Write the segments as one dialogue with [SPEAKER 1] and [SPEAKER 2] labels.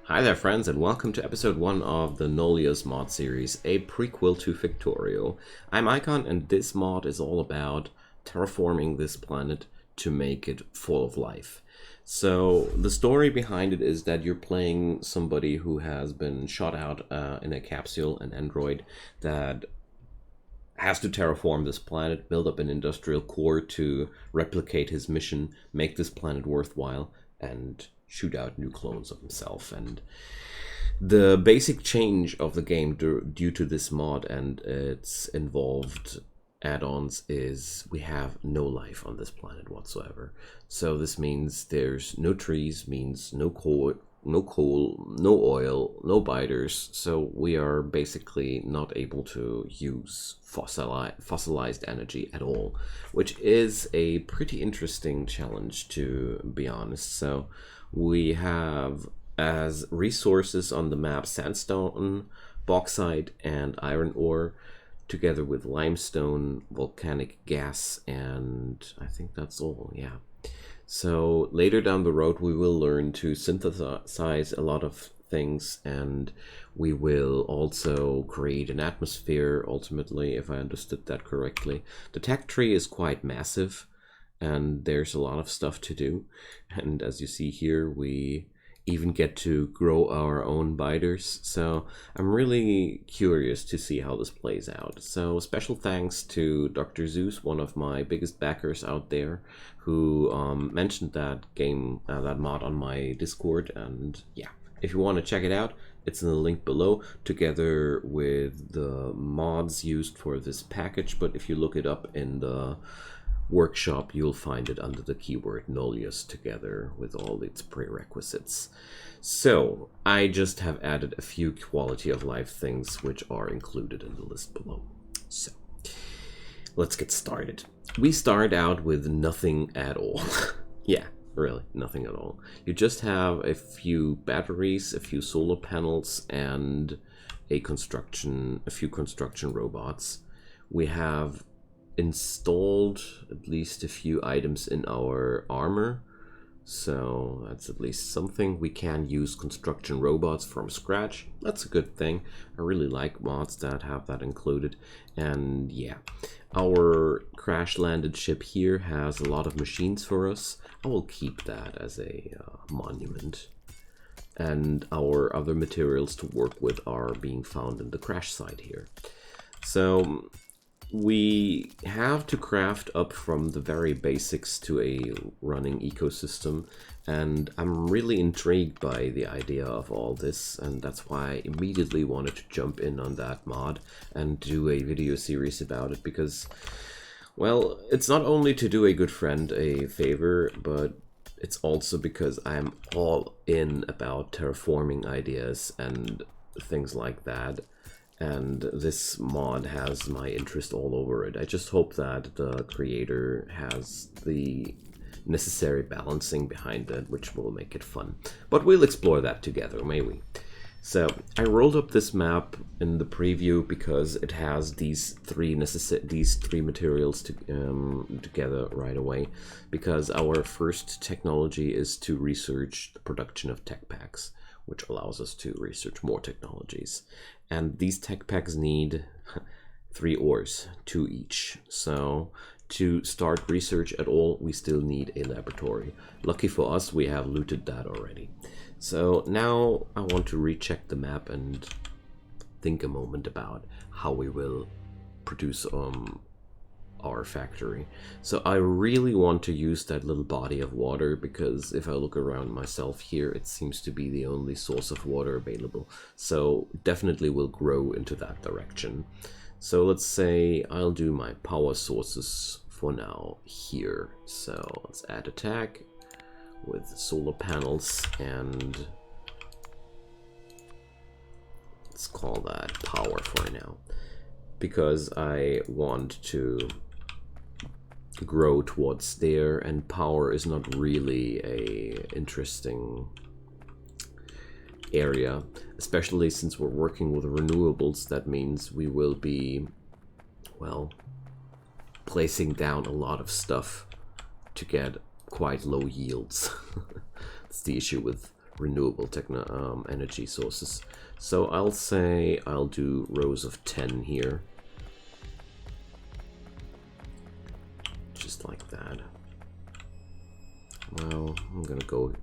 [SPEAKER 1] Hi there friends, and welcome to episode 1 of the Nullius mod series, a prequel to Factorio. I'm Icon, and this mod is all about terraforming this planet to make it full of life. So the story behind it is that you're playing somebody who has been shot out in a capsule, an android, that has to terraform this planet, build up an industrial core to replicate his mission, make this planet worthwhile, and shoot out new clones of himself. And the basic change of the game due to this mod and its involved add-ons is we have no life on this planet whatsoever. So this means there's no trees, means no coal, no oil, no biters. So we are basically not able to use fossilized energy at all, which is a pretty interesting challenge, to be honest. So we have as resources on the map sandstone, bauxite, and iron ore, together with limestone, volcanic gas, and I think that's all, yeah. So later down the road we will learn to synthesize a lot of things, and we will also create an atmosphere ultimately, if I understood that correctly. The tech tree is quite massive and there's a lot of stuff to do, and as you see here we even get to grow our own biters. So I'm really curious to see how this plays out. So special thanks to Dr. Zeus, one of my biggest backers out there, who mentioned that game, that mod on my Discord. And yeah, if you want to check it out, it's in the link below, together with the mods used for this package. But if you look it up in the workshop, you'll find it under the keyword Nullius, together with all its prerequisites. So I just have added a few quality of life things which are included in the list below. So let's get started. We start out with nothing at all. Yeah, really, nothing at all. You just have a few batteries, a few solar panels, and a few construction robots. We have installed at least a few items in our armor, so that's at least something. We can use construction robots from scratch. That's a good thing. I really like mods that have that included. And yeah, our crash landed ship here has a lot of machines for us. I will keep that as a monument. And our other materials to work with are being found in the crash site here. So we have to craft up from the very basics to a running ecosystem, and I'm really intrigued by the idea of all this, and that's why I immediately wanted to jump in on that mod and do a video series about it, because, well, it's not only to do a good friend a favor, but it's also because I'm all in about terraforming ideas and things like that. And this mod has my interest all over it. I just hope that the creator has the necessary balancing behind it, which will make it fun. But we'll explore that together, may we? So I rolled up this map in the preview because it has these three materials together right away. Because our first technology is to research the production of tech packs, which allows us to research more technologies. And these tech packs need 3 ores, 2 each. So to start research at all, we still need a laboratory. Lucky for us, we have looted that already. So now I want to recheck the map and think a moment about how we will produce our factory. So I really want to use that little body of water, because if I look around myself here, it seems to be the only source of water available. So definitely will grow into that direction. So let's say I'll do my power sources for now here. So let's add a tag with solar panels, and let's call that power for now, because I want to grow towards there, and power is not really a interesting area, especially since we're working with renewables. That means we will be, well, placing down a lot of stuff to get quite low yields. That's the issue with renewable energy sources. So I'll say I'll do rows of 10 here. Just like that. Well, I'm gonna go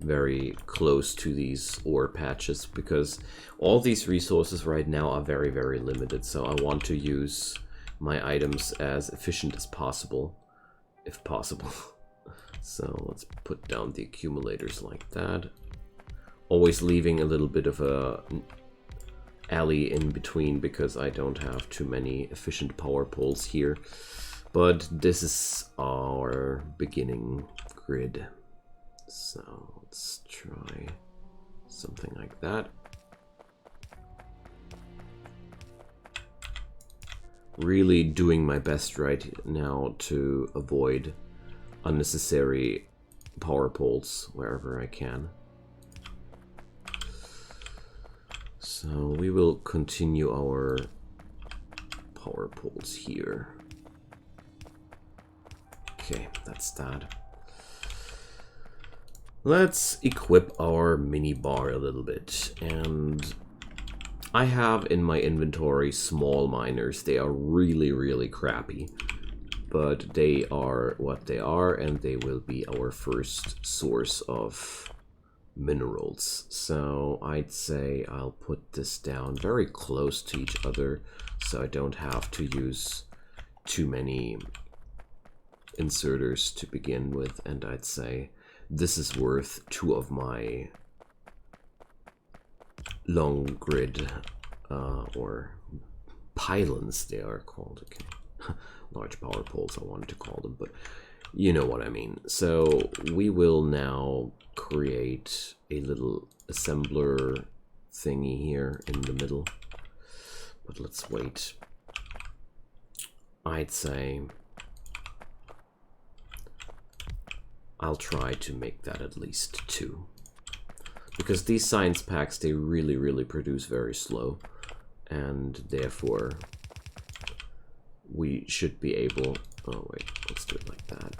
[SPEAKER 1] very close to these ore patches because all these resources right now are very, very limited. So I want to use my items as efficient as possible, if possible. So let's put down the accumulators like that. Always leaving a little bit of a alley in between because I don't have too many efficient power poles here. But this is our beginning grid. So let's try something like that. Really doing my best right now to avoid unnecessary power poles wherever I can. So we will continue our power poles here. Okay, that's that. Let's equip our mini bar a little bit, and I have in my inventory small miners. They are really, really crappy, but they are what they are, and they will be our first source of minerals. So I'd say I'll put this down very close to each other so I don't have to use too many inserters to begin with, and I'd say this is worth 2 of my long grid or pylons they are called. Okay. Large power poles I wanted to call them, but you know what I mean. So we will now create a little assembler thingy here in the middle, but let's wait. I'd say I'll try to make that at least 2, because these science packs, they really produce very slow, and therefore we should be able, oh wait, let's do it like that.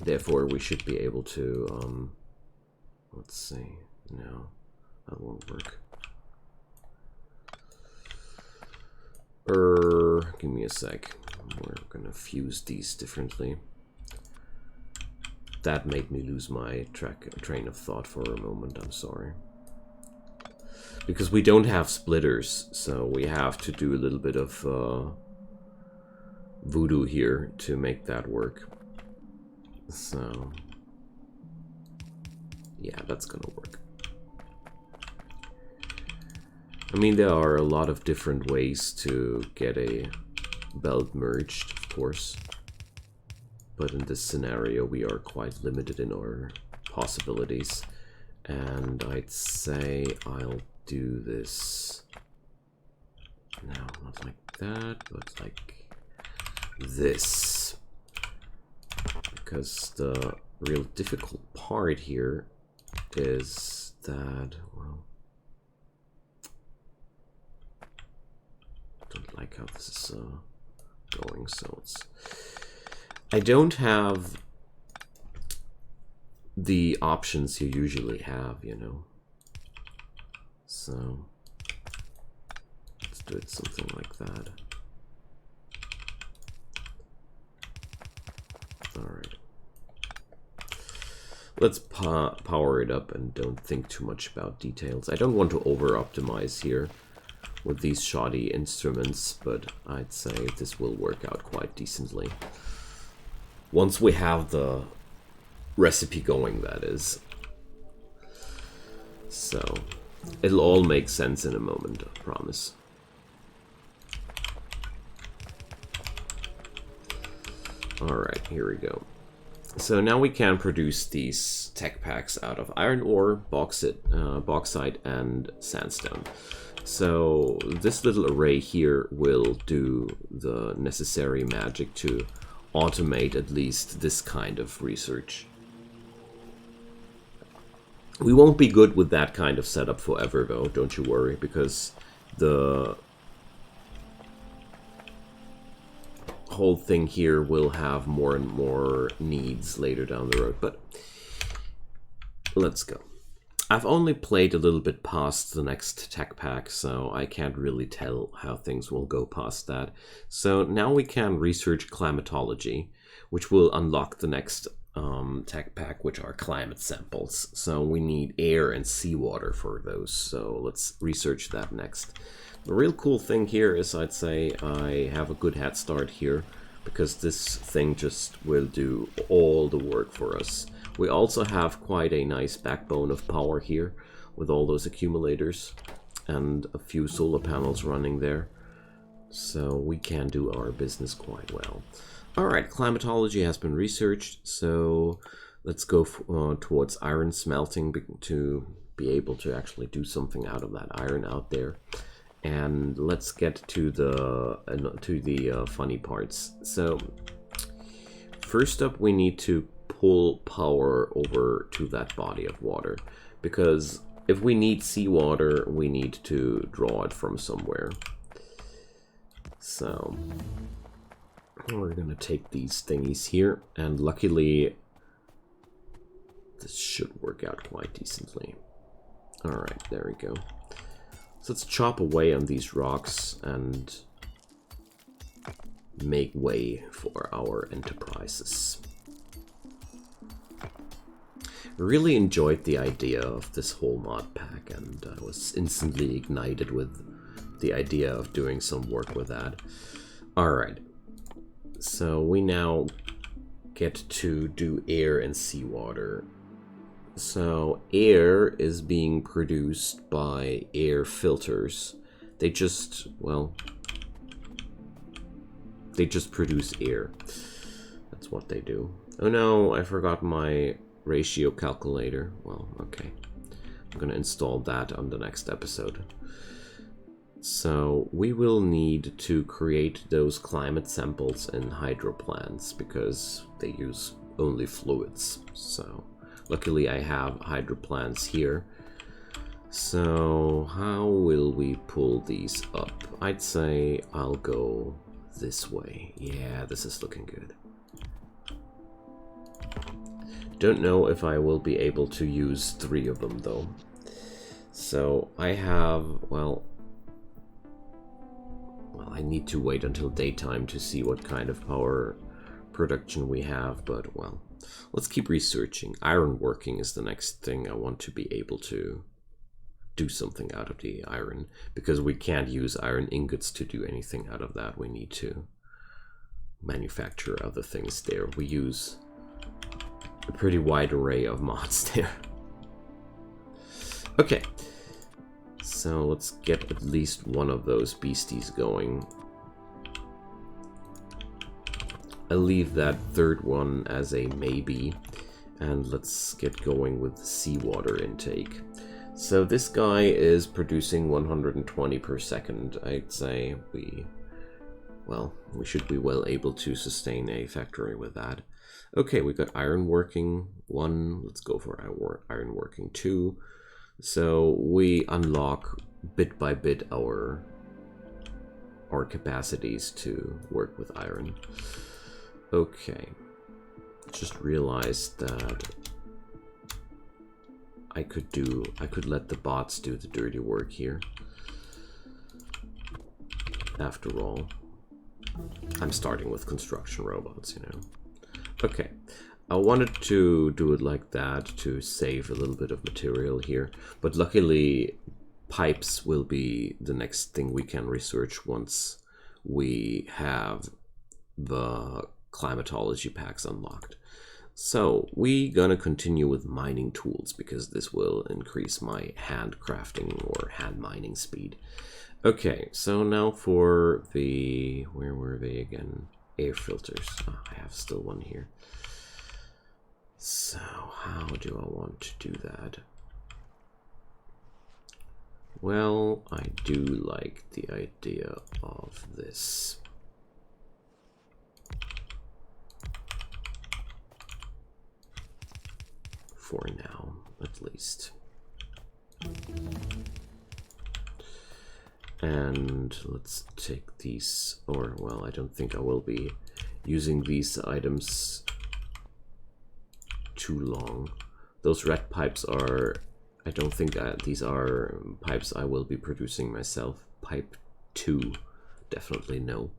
[SPEAKER 1] Therefore we should be able to let's see, no, that won't work. Give me a sec. We're gonna fuse these differently. That made me lose my train of thought for a moment, I'm sorry. Because we don't have splitters, so we have to do a little bit of voodoo here to make that work. So yeah, that's gonna work. I mean, there are a lot of different ways to get a belt merged, of course. But in this scenario, we are quite limited in our possibilities. And I'd say I'll do this. No, not like that, but like this. Because the real difficult part here is that, well, I don't like how this is going, so it's... I don't have the options you usually have, you know. So let's do it something like that. Alright. Let's power it up and don't think too much about details. I don't want to over-optimize here with these shoddy instruments, but I'd say this will work out quite decently. Once we have the recipe going, that is. So, it'll all make sense in a moment, I promise. Alright, here we go. So now we can produce these tech packs out of iron ore, bauxite, and sandstone. So this little array here will do the necessary magic to automate at least this kind of research. We won't be good with that kind of setup forever, though, don't you worry, because the whole thing here will have more and more needs later down the road. But let's go. I've only played a little bit past the next tech pack, so I can't really tell how things will go past that. So now we can research climatology, which will unlock the next tech pack, which are climate samples. So we need air and seawater for those, so let's research that next. The real cool thing here is, I'd say, I have a good head start here, because this thing just will do all the work for us. We also have quite a nice backbone of power here, with all those accumulators and a few solar panels running there. So we can do our business quite well. Alright, climatology has been researched, so let's go towards iron smelting to be able to actually do something out of that iron out there. And let's get to the funny parts. So first up, we need to pull power over to that body of water, because if we need seawater, we need to draw it from somewhere. So we're gonna take these thingies here, and luckily this should work out quite decently. Alright, there we go. So let's chop away on these rocks and make way for our enterprises. Really enjoyed the idea of this whole mod pack, and I was instantly ignited with the idea of doing some work with that. Alright, so we now get to do air and seawater. So air is being produced by air filters. They just, well, they just produce air. That's what they do. Oh no, I forgot my ratio calculator. Well, okay. I'm gonna install that on the next episode. So we will need to create those climate samples in hydroplants, because they use only fluids. So luckily I have hydroplants here. So how will we pull these up? I'd say I'll go this way. Yeah, this is looking good. Don't know if I will be able to use 3 of them though. So I have, well, I need to wait until daytime to see what kind of power production we have, but well, let's keep researching. Iron working is the next thing I want to be able to do something out of the iron, because we can't use iron ingots to do anything out of that. We need to manufacture other things there. We use a pretty wide array of mods there. Okay, so let's get at least one of those beasties going. I'll leave that third one as a maybe, and let's get going with seawater intake. So this guy is producing 120 per second. I'd say we should be well able to sustain a factory with that. Okay, we got iron working 1. Let's go for iron working 2. So we unlock bit by bit our capacities to work with iron. Okay, just realized that I could let the bots do the dirty work here. After all, I'm starting with construction robots, you know. Okay, I wanted to do it like that to save a little bit of material here, but luckily pipes will be the next thing we can research once we have the climatology packs unlocked. So we gonna continue with mining tools, because this will increase my hand crafting or hand mining speed. Okay, so now for the, where were they again? Air filters. Oh, I have still one here. So how do I want to do that? Well, I do like the idea of this. For now, at least. And let's take these, or well, I don't think I will be using these items too long. Those red pipes are I don't think these are pipes I will be producing myself. Pipe 2, definitely no.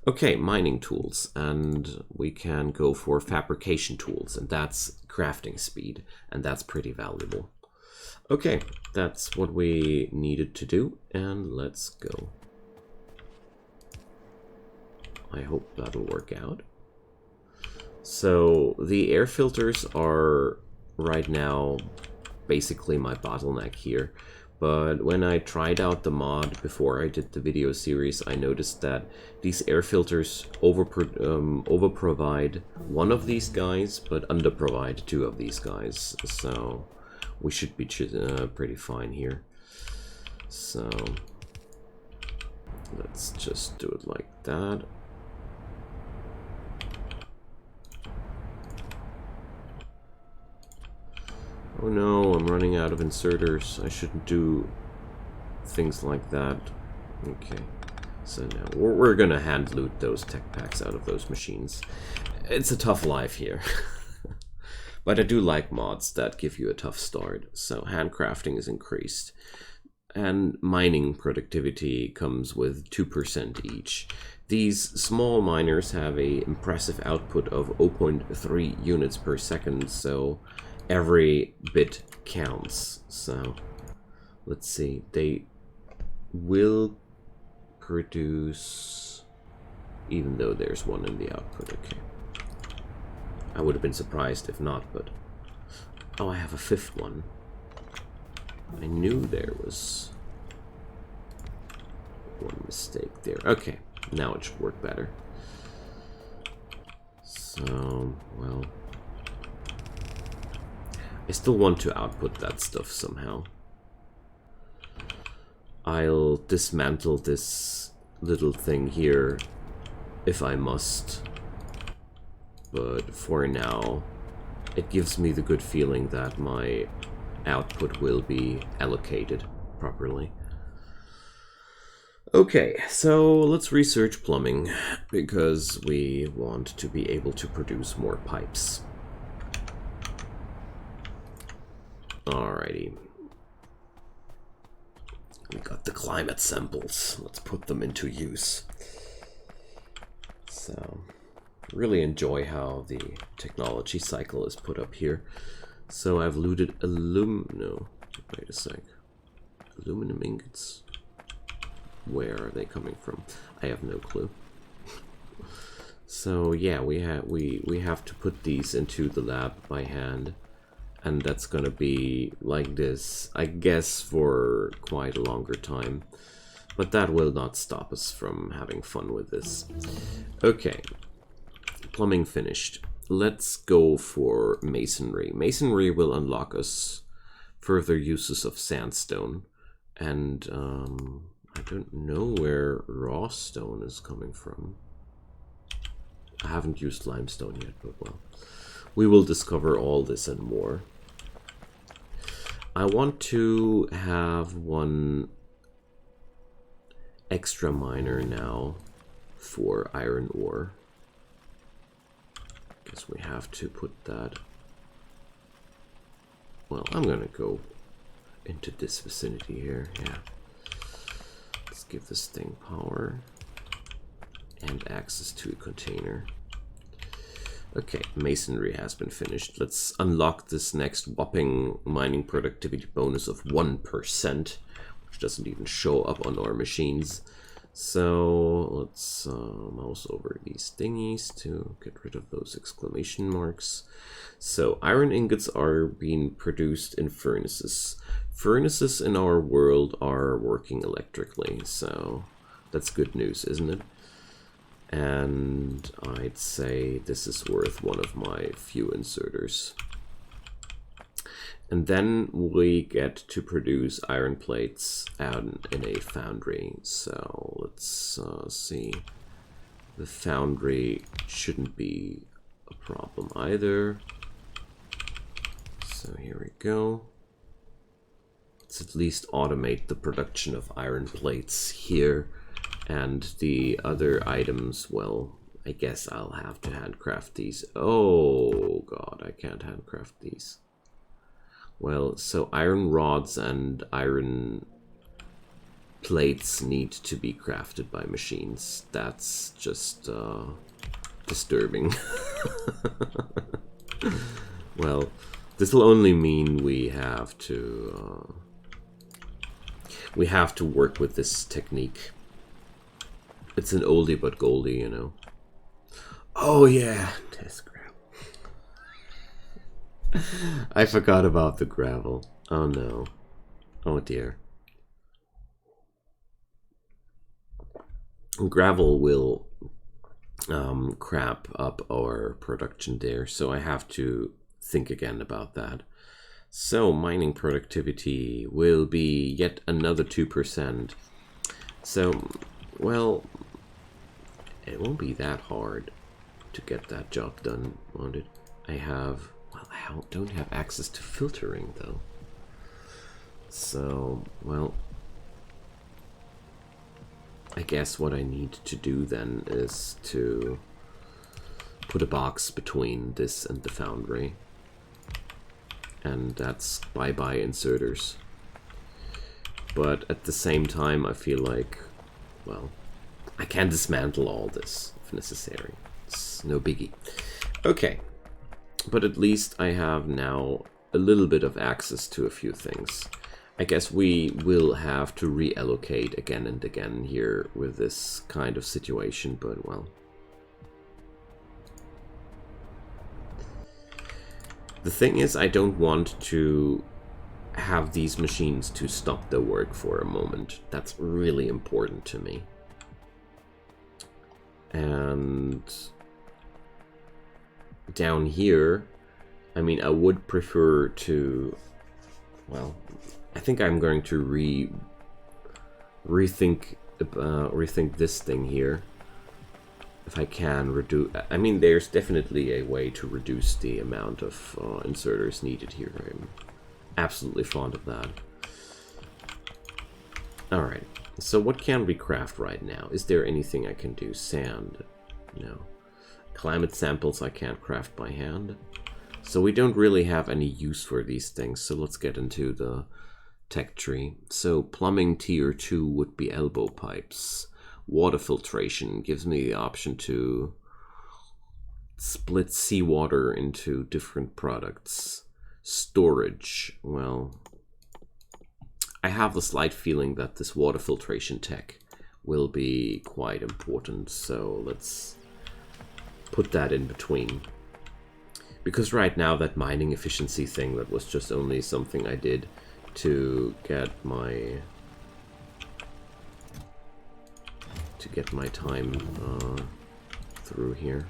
[SPEAKER 1] Okay, mining tools, and we can go for fabrication tools, and that's crafting speed, and that's pretty valuable. Okay, that's what we needed to do, and let's go. I hope that'll work out. So the air filters are right now basically my bottleneck here. But when I tried out the mod before I did the video series, I noticed that these air filters overprovide one of these guys, but underprovide two of these guys. So we should be pretty fine here. So let's just do it like that. Oh no, I'm running out of inserters. I shouldn't do things like that. Okay, so now we're gonna hand loot those tech packs out of those machines. It's a tough life here. But I do like mods that give you a tough start. So handcrafting is increased. And mining productivity comes with 2% each. These small miners have an impressive output of 0.3 units per second, so every bit counts. So let's see, they will produce, even though there's one in the output. Okay, I would have been surprised if not, but oh, I have a fifth one. I knew there was one mistake there. Okay, now it should work better. So, well, I still want to output that stuff somehow. I'll dismantle this little thing here if I must. But for now, it gives me the good feeling that my output will be allocated properly. Okay, so let's research plumbing, because we want to be able to produce more pipes. Alrighty. We got the climate samples. Let's put them into use. So, really enjoy how the technology cycle is put up here. So I've looted no, wait a sec. Aluminum ingots. Where are they coming from? I have no clue. So yeah, we have to put these into the lab by hand, and that's gonna be like this, I guess, for quite a longer time. But that will not stop us from having fun with this. Okay, plumbing finished. Let's go for masonry. Masonry will unlock us further uses of sandstone, and I don't know where raw stone is coming from. I haven't used limestone yet, but well, we will discover all this and more. I want to have one extra miner now for iron ore. Guess we have to put that. Well, I'm gonna go into this vicinity here. Yeah. Let's give this thing power and access to a container. Okay, masonry has been finished. Let's unlock this next whopping mining productivity bonus of 1%, which doesn't even show up on our machines. So let's mouse over these thingies to get rid of those exclamation marks. So iron ingots are being produced in furnaces. Furnaces in our world are working electrically, so that's good news, isn't it? And I'd say this is worth one of my few inserters. And then we get to produce iron plates out in a foundry. So let's see. The foundry shouldn't be a problem either. So here we go. Let's at least automate the production of iron plates here. And the other items, well, I guess I'll have to handcraft these. Oh god, I can't handcraft these. Well, so iron rods and iron plates need to be crafted by machines. That's just disturbing. Well, this will only mean we have to work with this technique. It's an oldie but goldie, you know. Oh yeah, test gravel. I forgot about the gravel. Oh no. Oh dear. Gravel will crap up our production there, so I have to think again about that. So mining productivity will be yet another 2%. So, well, it won't be that hard to get that job done, won't it? Well, I don't have access to filtering though. So, well, I guess what I need to do then is to put a box between this and the foundry. And that's bye-bye inserters. But at the same time, I feel like, well, I can dismantle all this if necessary. It's no biggie. Okay, but at least I have now a little bit of access to a few things. I guess we will have to reallocate again and again here with this kind of situation, but well. The thing is, I don't want to have these machines to stop their work for a moment. That's really important to me. And down here, I mean, I would prefer to, well, I think I'm going to rethink this thing here. If I can reduce, I mean, there's definitely a way to reduce the amount of inserters needed here. I'm absolutely fond of that. Alright, so what can we craft right now? Is there anything I can do? Sand? No. Climate samples I can't craft by hand. So we don't really have any use for these things, so let's get into the tech tree. So plumbing tier 2 would be elbow pipes. Water filtration gives me the option to split seawater into different products. Storage, well, I have the slight feeling that this water filtration tech will be quite important, so let's put that in between. Because right now that mining efficiency thing, that was just only something I did to get my time through here.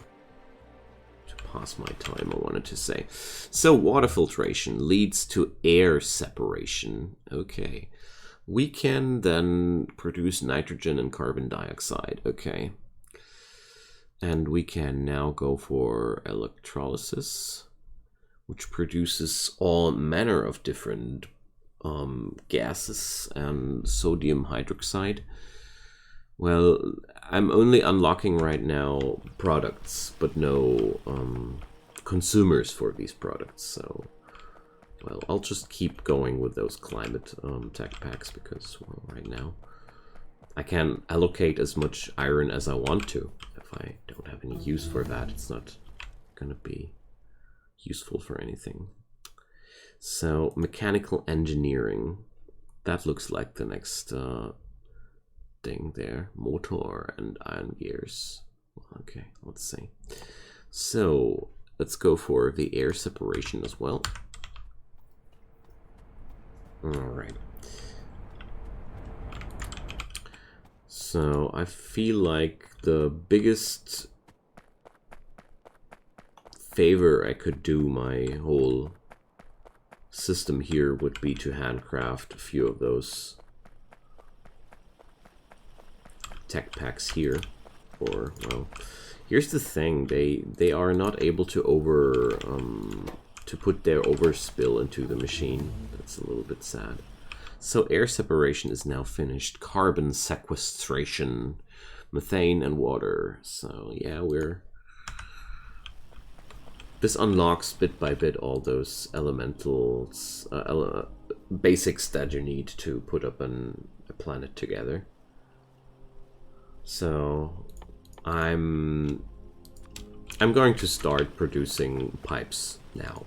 [SPEAKER 1] To pass my time, I wanted to say. So water filtration leads to air separation. Okay. We can then produce nitrogen and carbon dioxide. Okay. And we can now go for electrolysis, which produces all manner of different gases and sodium hydroxide. Well, I'm only unlocking right now products, but no consumers for these products. So, well, I'll just keep going with those climate tech packs because, well, right now I can allocate as much iron as I want to. If I don't have any use for that, it's not gonna be useful for anything. So, mechanical engineering, that looks like the next thing there. Motor and iron gears. Okay, let's see. So, let's go for the air separation as well. Alright. So, I feel like the biggest favor I could do my whole system here would be to handcraft a few of those tech packs here. Or, well, here's the thing, they are not able to to put their overspill into the machine. That's a little bit sad. So air separation is now finished. Carbon sequestration, methane and water. So yeah, we're This unlocks bit by bit all those elementals, basics that you need to put up a planet together. So I'm going to start producing pipes now.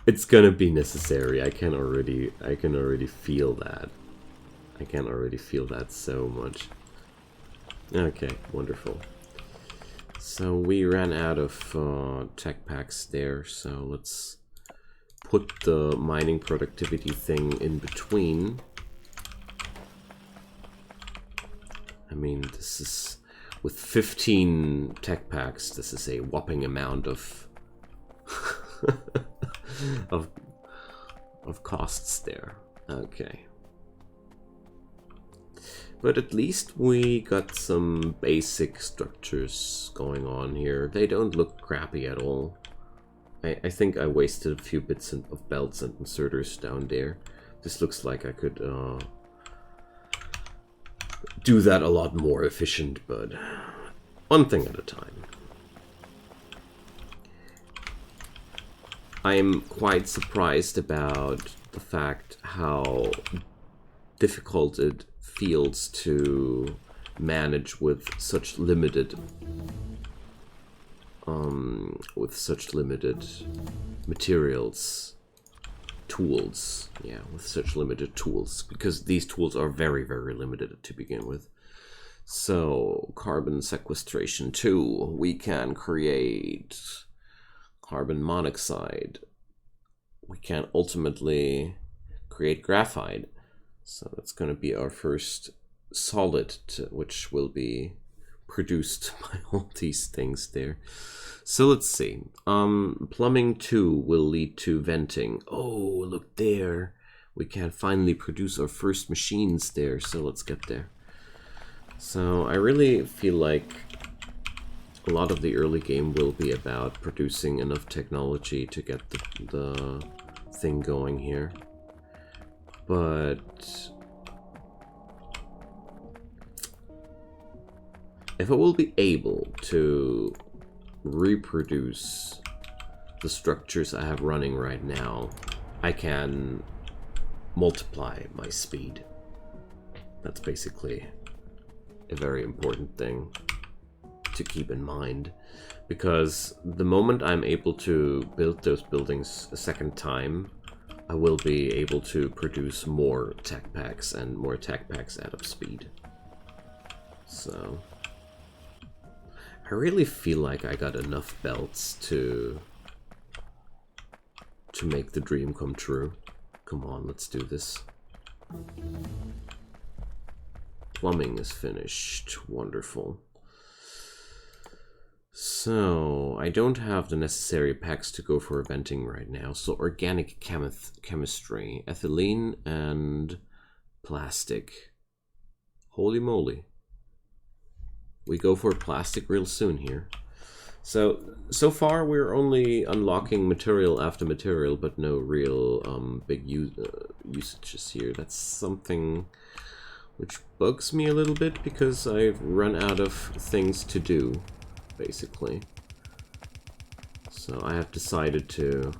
[SPEAKER 1] It's gonna be necessary. I can already feel that. I can already feel that so much. Okay, wonderful. So we ran out of tech packs there, so let's put the mining productivity thing in between. I mean, this is, with 15 tech packs, this is a whopping amount of of costs there. Okay. But at least we got some basic structures going on here. They don't look crappy at all. I think I wasted a few bits of belts and inserters down there. This looks like I could do that a lot more efficient, but one thing at a time. I'm quite surprised about the fact how difficult it feels to manage with such limited materials, tools. Yeah, with such limited tools, because these tools are very, very limited to begin with. So carbon sequestration 2, we can create carbon monoxide. We can ultimately create graphite. So that's going to be our first solid, which will be produced by all these things there. So let's see. Plumbing 2 will lead to venting. Oh, look there. We can finally produce our first machines there. So let's get there. So I really feel like a lot of the early game will be about producing enough technology to get the thing going here. But if I will be able to reproduce the structures I have running right now, I can multiply my speed. That's basically a very important thing to keep in mind, because the moment I'm able to build those buildings a second time, I will be able to produce more tech packs, and more tech packs add up speed. So I really feel like I got enough belts to make the dream come true. Come on, let's do this. Plumbing is finished. Wonderful. So I don't have the necessary packs to go for venting right now. So organic chemistry, ethylene and plastic. Holy moly. We go for plastic real soon here. So far we're only unlocking material after material, but no real big usages here. That's something which bugs me a little bit, because I've run out of things to do, basically. So I have decided to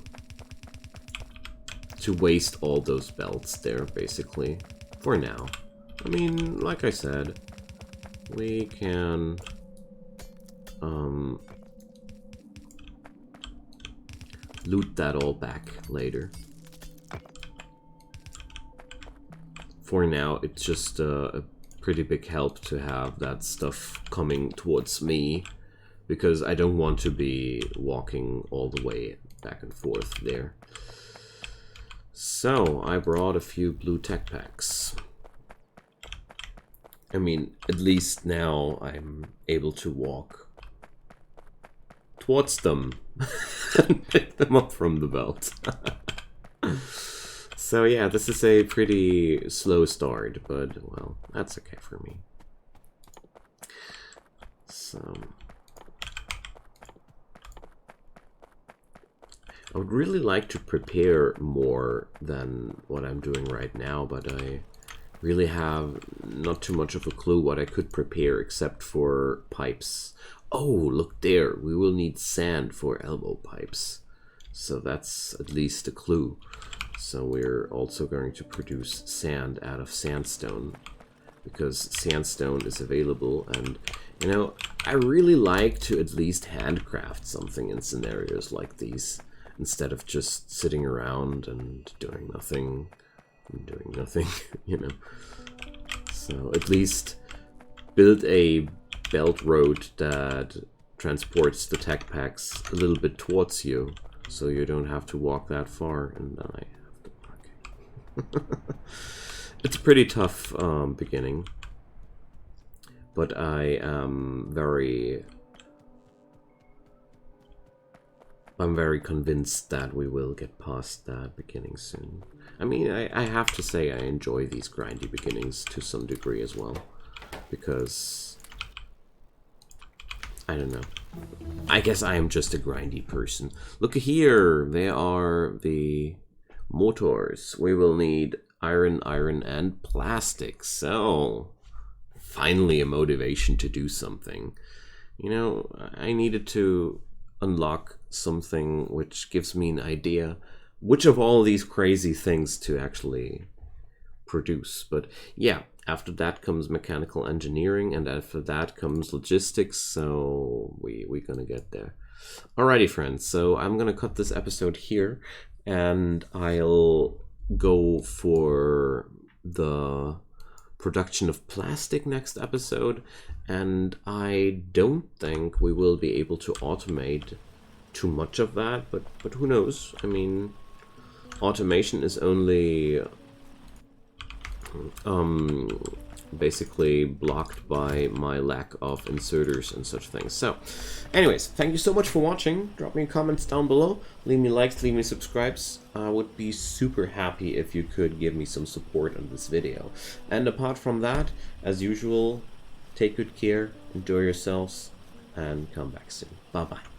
[SPEAKER 1] waste all those belts there, basically, for now. I mean, like I said, we can loot that all back later. For now, it's just a pretty big help to have that stuff coming towards me, because I don't want to be walking all the way back and forth there. So I brought a few blue tech packs. I mean, at least now I'm able to walk towards them and pick them up from the belt. So yeah, this is a pretty slow start, but well, that's okay for me. So I would really like to prepare more than what I'm doing right now, but I really have not too much of a clue what I could prepare except for pipes. Oh, look there. We will need sand for elbow pipes. So that's at least a clue. So we're also going to produce sand out of sandstone, because sandstone is available. And, you know, I really like to at least handcraft something in scenarios like these, instead of just sitting around and doing nothing, you know. So at least build a belt road that transports the tech packs a little bit towards you, so you don't have to walk that far. And then I have to, okay. It's a pretty tough beginning, but I am very convinced that we will get past that beginning soon. I mean, I have to say I enjoy these grindy beginnings to some degree as well, because I don't know. I guess I am just a grindy person. Look here, there are the motors. We will need iron, and plastic. So, finally a motivation to do something. You know, I needed to unlock something which gives me an idea which of all these crazy things to actually produce. But yeah, after that comes mechanical engineering, and after that comes logistics, so we're gonna get there. Alrighty, friends, so I'm gonna cut this episode here, and I'll go for the production of plastic next episode, and I don't think we will be able to automate too much of that, but who knows? I mean, automation is only basically blocked by my lack of inserters and such things. So anyways, thank you so much for watching. Drop me comments down below, leave me likes, leave me subscribes. I would be super happy if you could give me some support on this video. And apart from that, as usual, take good care, enjoy yourselves, and come back soon. Bye bye.